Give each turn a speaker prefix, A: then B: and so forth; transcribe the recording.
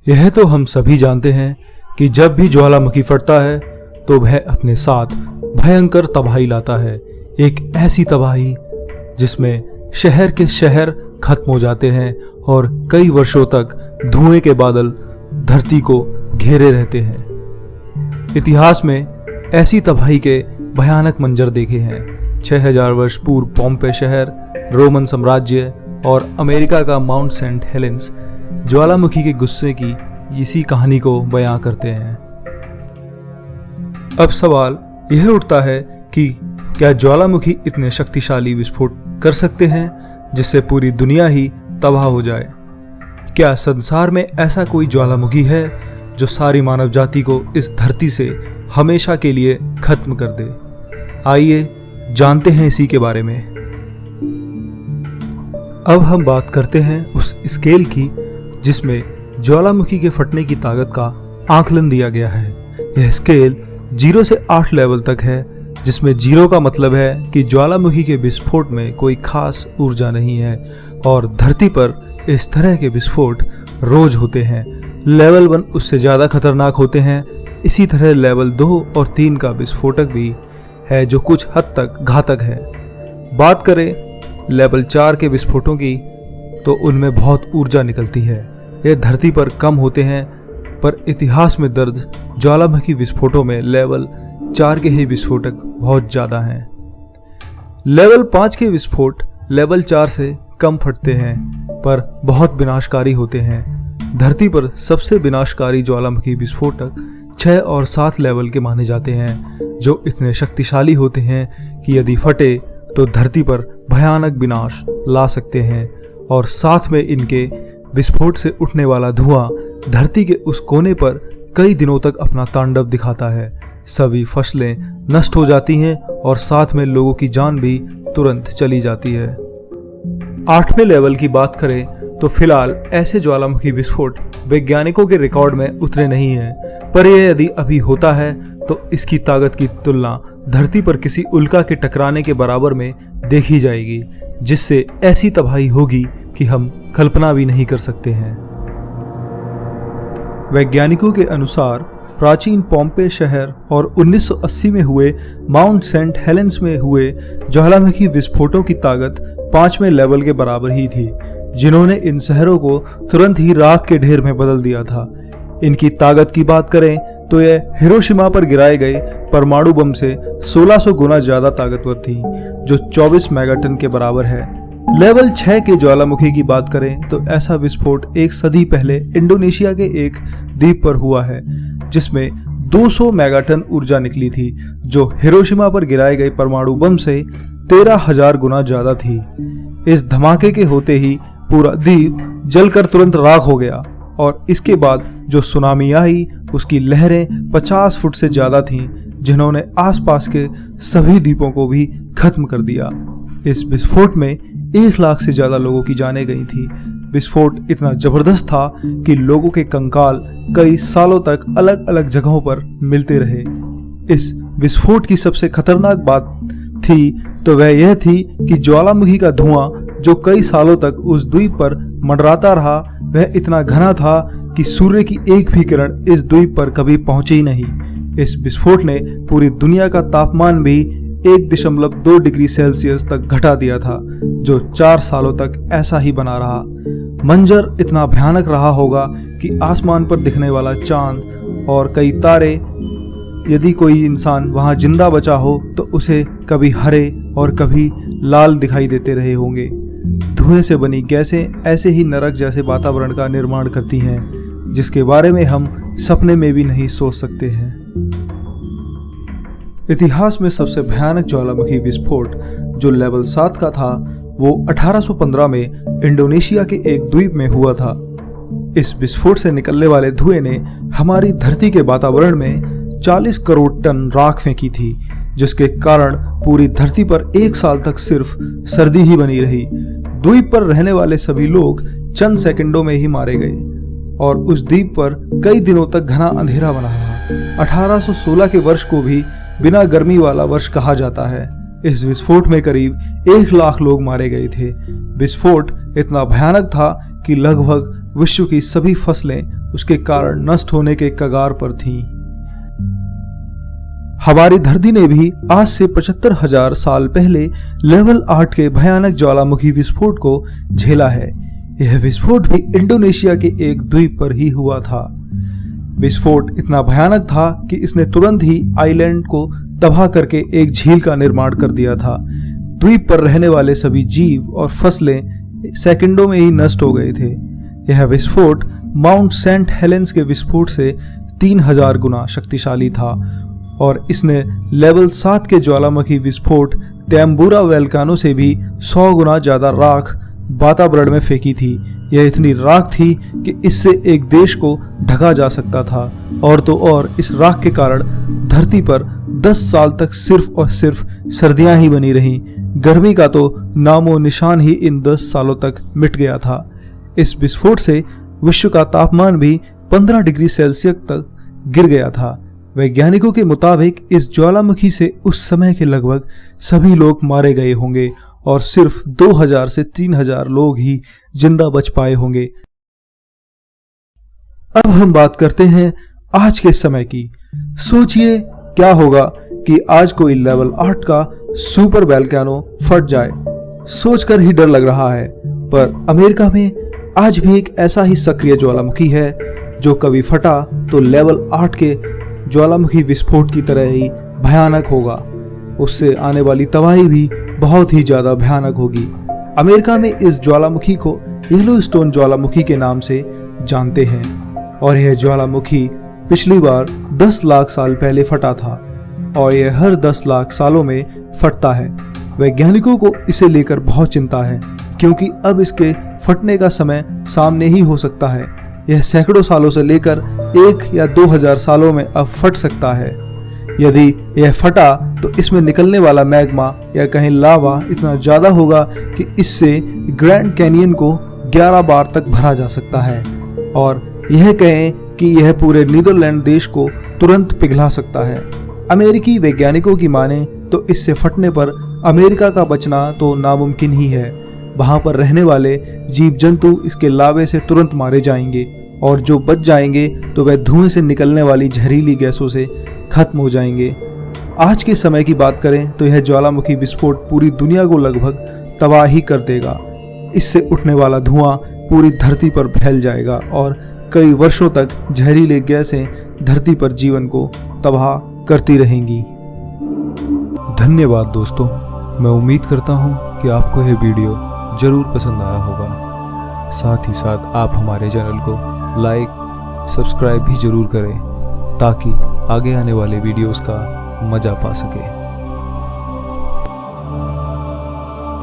A: यह तो हम सभी जानते हैं कि जब भी ज्वालामुखी फटता है तो वह अपने साथ भयंकर तबाही लाता है। एक ऐसी तबाही जिसमें शहर के शहर खत्म हो जाते हैं और कई वर्षों तक धुएं के बादल धरती को घेरे रहते हैं। इतिहास में ऐसी तबाही के भयानक मंजर देखे हैं। 6000 वर्ष पूर्व पॉम्पे शहर, रोमन साम्राज्य और अमेरिका का माउंट सेंट हेलेंस ज्वालामुखी के गुस्से की इसी कहानी को बयां करते हैं। अब सवाल यह उठता है कि क्या ज्वालामुखी इतने शक्तिशाली विस्फोट कर सकते हैं जिससे पूरी दुनिया ही तबाह हो जाए? क्या संसार में ऐसा कोई ज्वालामुखी है जो सारी मानव जाति को इस धरती से हमेशा के लिए खत्म कर दे? आइए जानते हैं इसी के बारे में। अब हम बात करते हैं उस स्केल की जिसमें ज्वालामुखी के फटने की ताकत का आकलन दिया गया है। यह स्केल 0 से 8 लेवल तक है, जिसमें 0 का मतलब है कि ज्वालामुखी के विस्फोट में कोई खास ऊर्जा नहीं है और धरती पर इस तरह के विस्फोट रोज होते हैं। लेवल 1 उससे ज़्यादा खतरनाक होते हैं। इसी तरह लेवल 2 और 3 का विस्फोटक भी है जो कुछ हद तक घातक है। बात करें लेवल 4 के विस्फोटों की तो उनमें बहुत ऊर्जा निकलती है। यह धरती पर कम होते हैं, पर इतिहास में दर्ज ज्वालामुखी विस्फोटों में लेवल 4 के ही विस्फोटक बहुत ज़्यादा हैं। लेवल 5 के विस्फोट लेवल 4 से कम फटते हैं पर बहुत विनाशकारी होते हैं। धरती पर सबसे विनाशकारी ज्वालामुखी विस्फोटक 6 और 7 लेवल के माने जाते हैं, जो इतने शक्तिशाली होते हैं कि यदि फटे तो धरती पर भयानक विनाश ला सकते हैं और साथ में इनके विस्फोट से उठने वाला धुआं धरती के उस कोने पर कई दिनों तक अपना तांडव दिखाता है। सभी फसलें नष्ट हो जाती हैं और साथ में लोगों की जान भी तुरंत चली जाती है। 8वें लेवल की बात करें तो फिलहाल ऐसे ज्वालामुखी विस्फोट वैज्ञानिकों के रिकॉर्ड में उतरे नहीं हैं, पर यह यदि अभी होता है तो इसकी ताकत की तुलना धरती पर किसी उल्का के टकराने के बराबर में देखी जाएगी, जिससे ऐसी तबाही होगी कि हम कल्पना भी नहीं कर सकते हैं। वैज्ञानिकों के अनुसार प्राचीन पॉम्पे शहर और 1980 में हुए माउंट सेंट हेलेंस में हुए ज्वालामुखी विस्फोटों की ताकत 5वें लेवल के बराबर ही थी, जिन्होंने इन शहरों को तुरंत ही राख के ढेर में बदल दिया था। इनकी ताकत की बात करें तो यह हिरोशिमा पर गिराए गए परमाणु बम से 1600 गुना ज्यादा ताकतवर थी, जो 24 मेगाटन के बराबर है। लेवल 6 के ज्वालामुखी की बात करें तो ऐसा विस्फोट एक सदी पहले इंडोनेशिया के एक द्वीप पर हुआ है, जिसमें 200 मेगाटन ऊर्जा निकली थी, जो हिरोशिमा पर गिराए गए परमाणु बम से 13,000 गुना ज्यादा थी। इस धमाके के होते ही पूरा द्वीप जलकर तुरंत राख हो गया और इसके बाद जो सुनामी आई उसकी लहरें 50 फुट से ज्यादा थीं, जिन्होंने आसपास के सभी द्वीपों को भी खत्म कर दिया। इस विस्फोट में 1 लाख से ज्यादा लोगों की जानें गई थी। विस्फोट इतना जबरदस्त था कि लोगों के कंकाल कई सालों तक अलग अलग जगहों पर मिलते रहे। इस विस्फोट की सबसे खतरनाक बात थी तो वह यह थी कि ज्वालामुखी का धुआं जो कई सालों तक उस द्वीप पर मंडराता रहा, वह इतना घना था कि सूर्य की एक भी किरण इस द्वीप पर कभी पहुंची ही नहीं। इस विस्फोट ने पूरी दुनिया का तापमान भी 1.2 डिग्री सेल्सियस तक घटा दिया था, जो 4 सालों तक ऐसा ही बना रहा। मंजर इतना भयानक रहा होगा कि आसमान पर दिखने वाला चांद और कई तारे, यदि कोई इंसान वहां जिंदा बचा हो तो उसे कभी हरे और कभी लाल दिखाई देते रहे होंगे। धुएं से बनी गैसें ऐसे ही नरक जैसे वातावरण का निर्माण करती हैं, जिसके बारे में हम सपने में भी नहीं सोच सकते हैं। इतिहास में सबसे भयानक ज्वालामुखी विस्फोट जो लेवल 7 का था, वो 1815 में इंडोनेशिया के एक द्वीप में हुआ था। इस विस्फोट से निकलने वाले धुएं ने हमारी धरती के वातावरण में 40 करोड़ टन राख फेंकी थी, जिसके कारण पूरी धरती पर 1 साल तक सिर्फ सर्दी ही बनी रही। द्वीप पर रहने वाले सभी लोग चंद सेकंडों में ही मारे गए और उस द्वीप पर कई दिनों तक घना अंधेरा बना रहा। 1816 के वर्ष को भी बिना गर्मी वाला वर्ष कहा जाता है। इस विस्फोट में करीब 1 लाख लोग मारे गए थे। विस्फोट इतना भयानक था कि लगभग विश्व की सभी फसलें उसके कारण नष्ट होने के कगार पर थीं। हमारी धरती ने भी आज से 75,000 साल पहले लेवल 8 के भयानक ज्वालामुखी विस्फोट को झेला है। यह विस्फोट भी इंडोनेशिया के एक द्वीप पर ही हुआ था। विस्फोट इतना भयानक था कि इसने तुरंत ही आइलैंड को तबाह करके एक झील का निर्माण कर दिया था। द्वीप पर रहने वाले सभी जीव और फसलें सेकंडों में ही नष्ट हो गए थे। यह विस्फोट माउंट सेंट हेलेंस के विस्फोट से 3000 गुना शक्तिशाली था और इसने लेवल 7 के ज्वालामुखी विस्फोट तैम्बूरा वोल्केनो से भी 100 गुना ज्यादा राख वातावरण में फेंकी थी। यह इतनी राख थी कि इससे एक देश को ढका जा सकता था। और तो और इस राख के कारण धरती पर 10 साल तक सिर्फ और सिर्फ सर्दियां ही बनी रहीं। गर्मी का तो नामो निशान ही इन 10 सालों तक मिट गया था। इस विस्फोट से विश्व का तापमान भी 15 डिग्री सेल्सियस तक गिर गया था। वैज्ञानिकों के मुताबिक इस ज्वालामुखी से उस समय के लगभग सभी लोग मारे गए होंगे और सिर्फ 2000 से 3000 लोग ही जिंदा बच पाए होंगे। अब हम बात करते हैं आज के समय की। सोचिए क्या होगा कि आज कोई लेवल 8 का सुपर वोल्केनो फट जाए। सोचकर ही डर लग रहा है, पर अमेरिका में आज भी एक ऐसा ही सक्रिय ज्वालामुखी है जो कभी फटा तो लेवल 8 के ज्वालामुखी विस्फोट की तरह ही भयानक होगा। उससे आने वाली तबाही भी बहुत ही ज्यादा भयानक होगी। अमेरिका में इस ज्वालामुखी को येलोस्टोन ज्वालामुखी के नाम से जानते हैं और यह ज्वालामुखी पिछली बार 10 लाख साल पहले फटा था और यह हर 10 लाख सालों में फटता है। वैज्ञानिकों को इसे लेकर बहुत चिंता है क्योंकि अब इसके फटने का समय सामने ही हो सकता है। यह सैकड़ों सालों से लेकर 1 या 2000 सालों में अब फट सकता है। यदि यह फटा तो इसमें निकलने वाला मैग्मा या कहीं लावा इतना ज्यादा होगा कि इससे ग्रैंड कैनियन को 11 बार तक भरा जा सकता है और यह कहें कि यह पूरे नीदरलैंड देश को तुरंत पिघला सकता है। अमेरिकी वैज्ञानिकों की माने तो इससे फटने पर अमेरिका का बचना तो नामुमकिन ही है। वहां पर रहने वाले जीव जंतु इसके लावे से तुरंत मारे जाएंगे और जो बच जाएंगे तो वह धुएं से निकलने वाली जहरीली गैसों से खत्म हो जाएंगे। आज के समय की बात करें तो यह ज्वालामुखी विस्फोट पूरी दुनिया को लगभग तबाह ही कर देगा। इससे उठने वाला धुआं पूरी धरती पर फैल जाएगा और कई वर्षों तक जहरीली गैसें धरती पर जीवन को तबाह करती रहेंगी। धन्यवाद दोस्तों। मैं उम्मीद करता हूँ कि आपको यह वीडियो जरूर पसंद आया होगा। साथ ही साथ आप हमारे चैनल को लाइक सब्सक्राइब भी जरूर करें ताकि आगे आने वाले वीडियोस का मजा पा सकें।